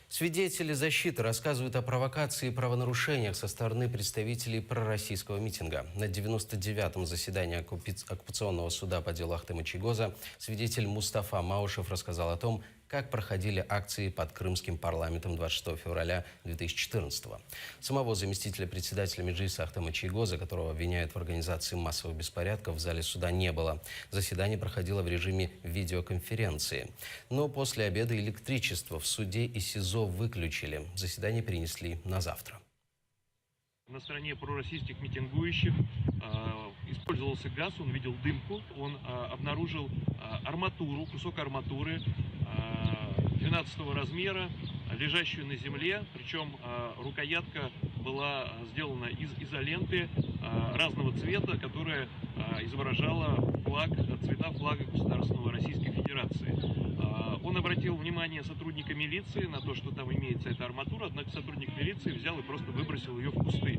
Свидетели защиты рассказывают о провокации и правонарушениях со стороны представителей пророссийского митинга. На 99-м заседании оккупационного суда по делу Ахтема Чийгоза свидетель Мустафа Маушев рассказал о том, как проходили акции под крымским парламентом 26 февраля 2014 года. Самого заместителя председателя Меджлиса Ахтема Чийгоза, которого обвиняют в организации массовых беспорядков, в зале суда не было. Заседание проходило в режиме видеоконференции. Но после обеда электричество в суде и СИЗО выключили. Заседание перенесли на завтра. На стороне пророссийских митингующих использовался газ, он видел дымку, он обнаружил арматуру, кусок арматуры 12 размера, лежащую на земле, причем рукоятка была сделана из изоленты разного цвета, которая изображала цвета флага государственного Российской Федерации. Он обратил внимание сотрудника милиции на то, что там имеется эта арматура, однако сотрудник милиции взял и просто выбросил ее в кусты.